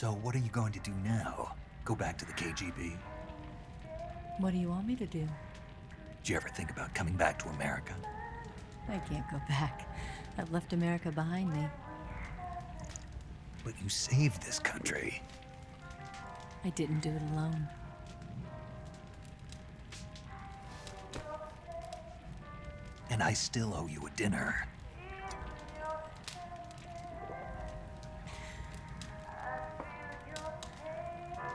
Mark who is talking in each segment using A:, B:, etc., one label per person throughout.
A: So what are you going to do now? Go back to the KGB?
B: What do you want me to do?
A: Did you ever think about coming back to America?
B: I can't go back. I've left America behind me.
A: But you saved this country.
B: I didn't do it alone.
A: And I still owe you a dinner.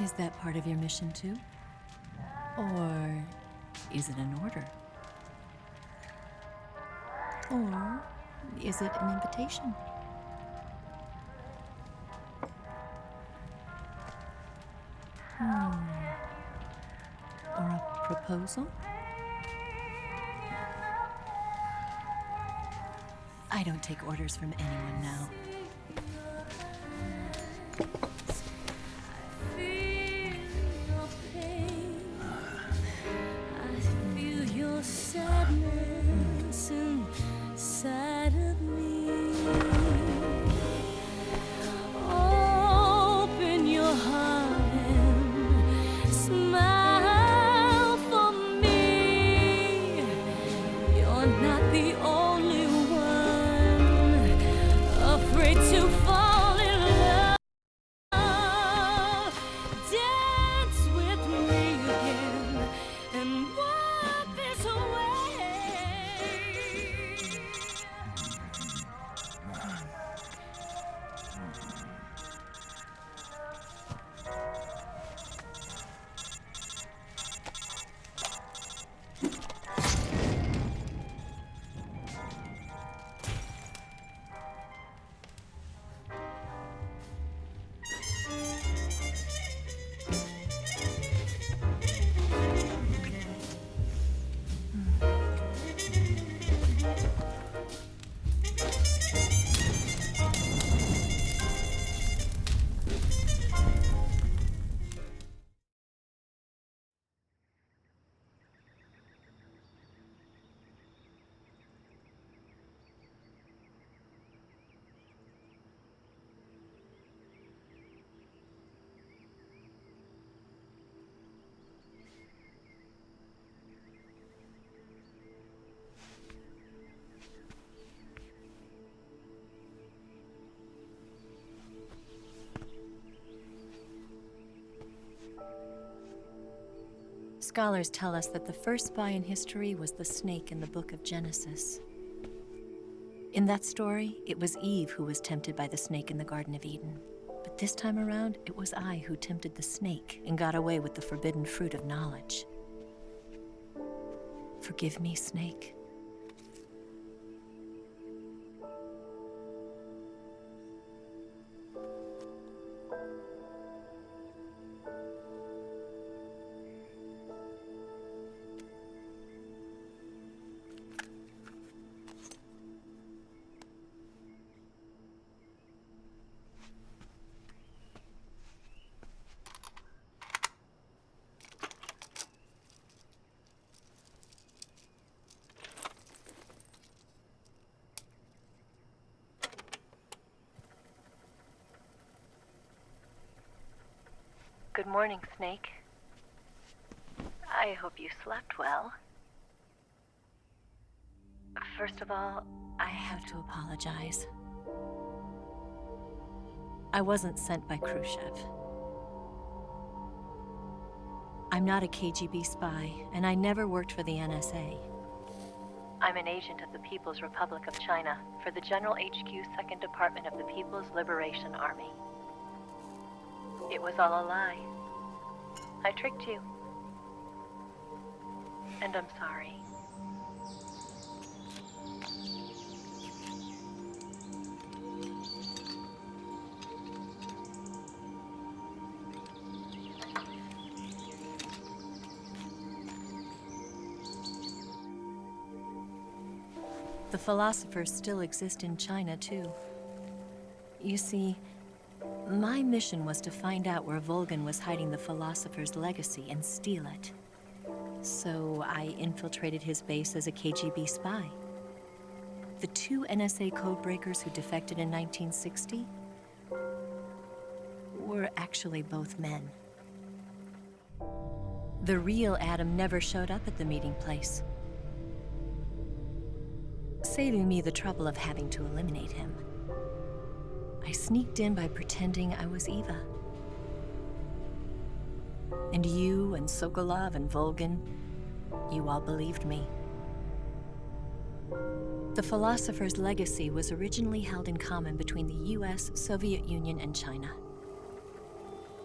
B: Is that part of your mission too? Or is it an order? Or is it an invitation? Or a proposal? I don't take orders from anyone now.
C: Sadness inside of me. Open your heart and smile for me. You're not the only one afraid to fall in love. Dance with me again and walk this way.
B: Scholars tell us that the first spy in history was the snake in the book of Genesis. In that story, it was Eve who was tempted by the snake in the Garden of Eden. But this time around, it was I who tempted the snake and got away with the forbidden fruit of knowledge. Forgive me, snake.
D: Good morning, Snake. I hope you slept well. First of all,
B: I have to apologize. I wasn't sent by Khrushchev. I'm not a KGB spy, and I never worked for the NSA.
D: I'm an agent of the People's Republic of China for the General HQ 2nd Department of the People's Liberation Army. It was all a lie. I tricked you. And I'm sorry.
B: The philosophers still exist in China, too. You see, my mission was to find out where Volgin was hiding the philosopher's legacy and steal it. So I infiltrated his base as a KGB spy. The two NSA codebreakers who defected in 1960? were actually both men. The real Adam never showed up at the meeting place, saving me the trouble of having to eliminate him. I sneaked in by pretending I was Eva. And you and Sokolov and Volgin, you all believed me. The philosopher's legacy was originally held in common between the US, Soviet Union, and China.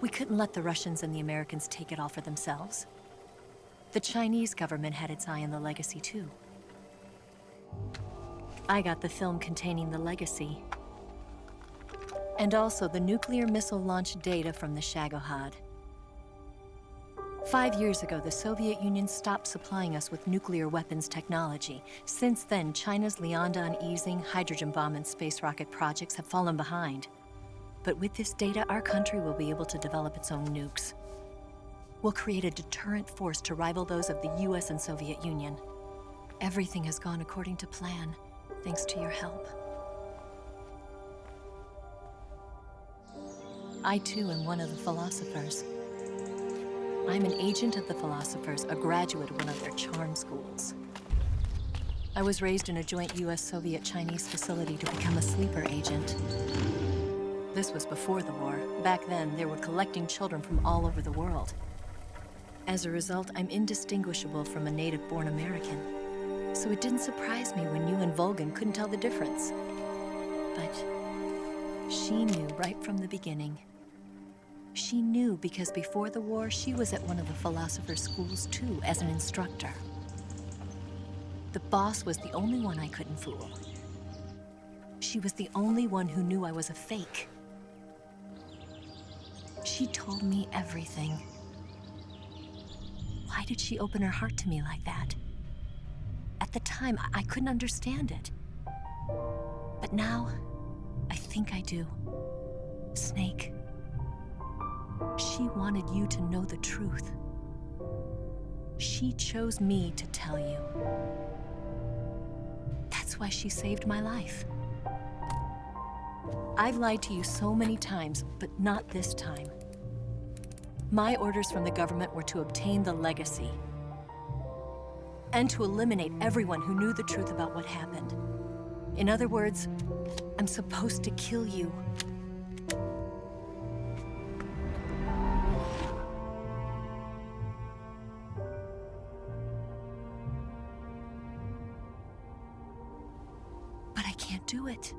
B: We couldn't let the Russians and the Americans take it all for themselves. The Chinese government had its eye on the legacy too. I got the film containing the legacy, and also the nuclear missile launch data from the Shagohod. 5 years ago, the Soviet Union stopped supplying us with nuclear weapons technology. Since then, China's Liaodong easing, hydrogen bomb, and space rocket projects have fallen behind. But with this data, our country will be able to develop its own nukes. We'll create a deterrent force to rival those of the US and Soviet Union. Everything has gone according to plan, thanks to your help. I too am one of the philosophers. I'm an agent of the philosophers, a graduate of one of their charm schools. I was raised in a joint US-Soviet-Chinese facility to become a sleeper agent. This was before the war. Back then, they were collecting children from all over the world. As a result, I'm indistinguishable from a native-born American. So it didn't surprise me when you and Volgin couldn't tell the difference. But she knew right from the beginning. She knew because before the war, she was at one of the philosopher's schools too, as an instructor. The boss was the only one I couldn't fool. She was the only one who knew I was a fake. She told me everything. Why did she open her heart to me like that? At the time, I couldn't understand it. But now, I think I do. Snake. She wanted you to know the truth. She chose me to tell you. That's why she saved my life. I've lied to you so many times, but not this time. My orders from the government were to obtain the legacy and to eliminate everyone who knew the truth about what happened. In other words, I'm supposed to kill you. But I can't do it.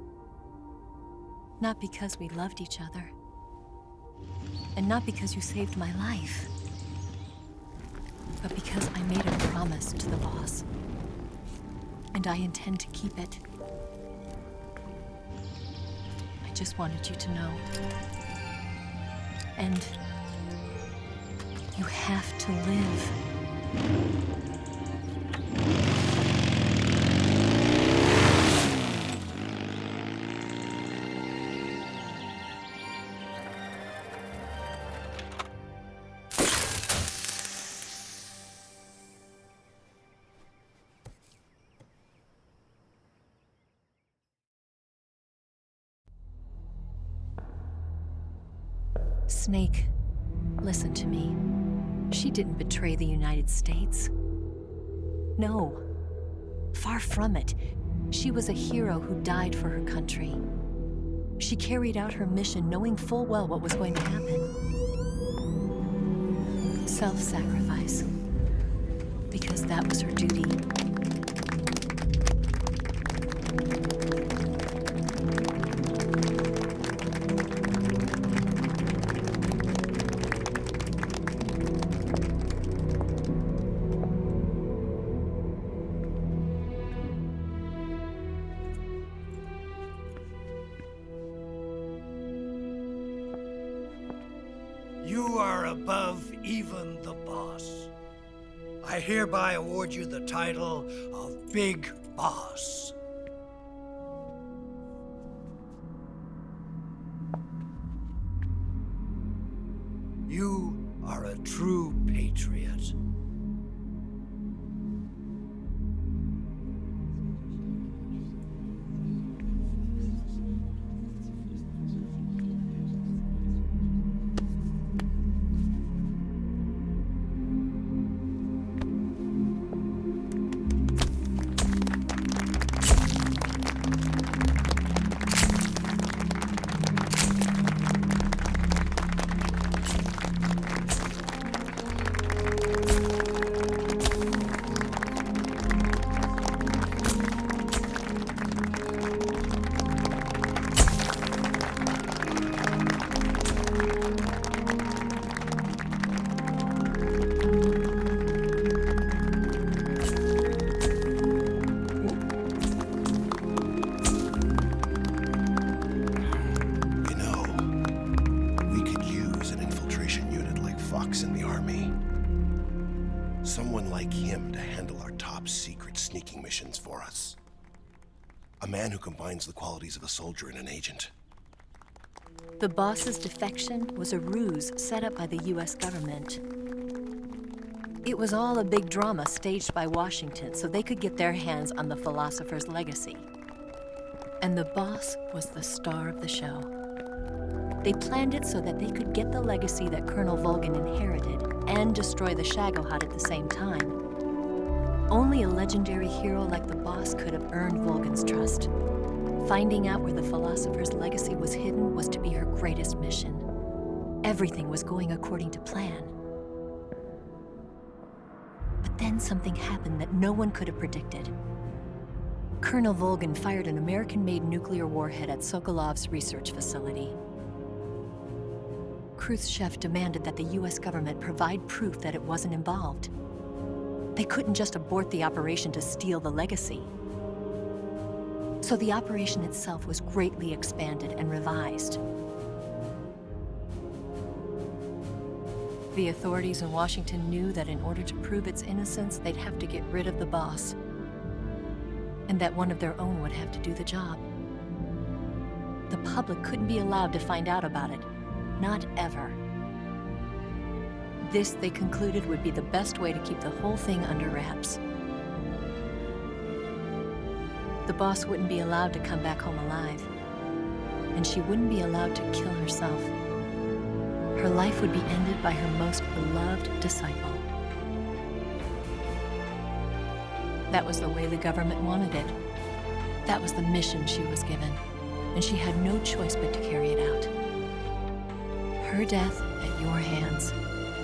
B: Not because we loved each other. And not because you saved my life. But because I made a promise to the boss. And I intend to keep it. I just wanted you to know. And you have to live. Snake, listen to me. She didn't betray the United States. No, far from it. She was a hero who died for her country. She carried out her mission knowing full well what was going to happen. Self-sacrifice. Because that was her duty.
E: You are above even the boss. I hereby award you the title of Big Boss. You are a true patriot.
F: Fox in the army. Someone like him to handle our top secret sneaking missions for us. A man who combines the qualities of a soldier and an agent.
B: The boss's defection was a ruse set up by the US government. It was all a big drama staged by Washington so they could get their hands on the philosopher's legacy. And the boss was the star of the show. They planned it so that they could get the legacy that Colonel Volgin inherited and destroy the Shagohod at the same time. Only a legendary hero like the boss could have earned Volgin's trust. Finding out where the philosopher's legacy was hidden was to be her greatest mission. Everything was going according to plan. But then something happened that no one could have predicted. Colonel Volgin fired an American-made nuclear warhead at Sokolov's research facility. Khrushchev demanded that the US government provide proof that it wasn't involved. They couldn't just abort the operation to steal the legacy. So the operation itself was greatly expanded and revised. The authorities in Washington knew that in order to prove its innocence, they'd have to get rid of the boss, and that one of their own would have to do the job. The public couldn't be allowed to find out about it, not ever. This, they concluded, would be the best way to keep the whole thing under wraps. The boss wouldn't be allowed to come back home alive, and she wouldn't be allowed to kill herself. Her life would be ended by her most beloved disciple. That was the way the government wanted it. That was the mission she was given, and she had no choice but to carry it out. Her death at your hands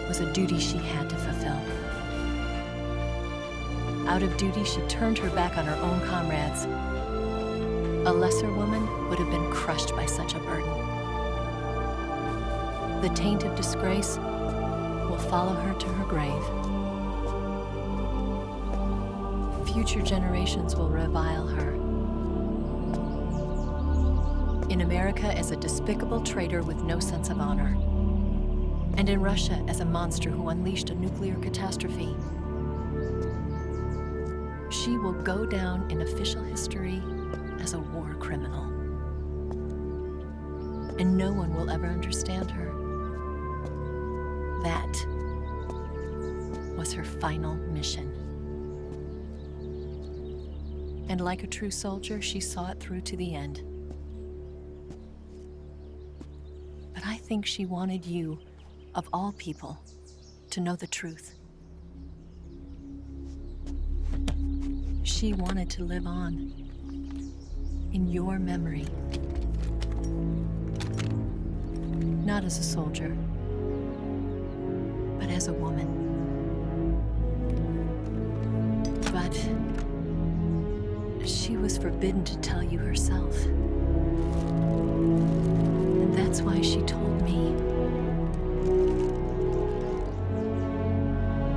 B: was a duty she had to fulfill. Out of duty, she turned her back on her own comrades. A lesser woman would have been crushed by such a burden. The taint of disgrace will follow her to her grave. Future generations will revile her. In America as a despicable traitor with no sense of honor. And in Russia as a monster who unleashed a nuclear catastrophe. She will go down in official history as a war criminal. And no one will ever understand her. That was her final mission. And like a true soldier, she saw it through to the end. But I think she wanted you, of all people, to know the truth. She wanted to live on in your memory. Not as a soldier, but as a woman. But she was forbidden to tell you herself. And that's why she told me.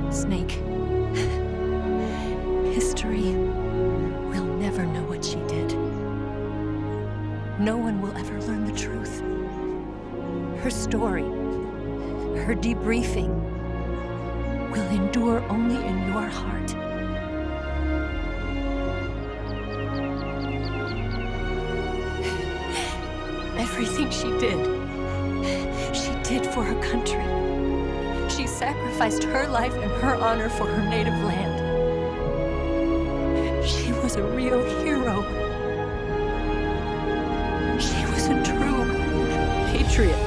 B: Snake, history will never know what she did. No one will ever learn the truth. Her story, her debriefing, will endure only in your heart. Everything she did for her country. She sacrificed her life and her honor for her native land. She was a real hero. She was a true patriot.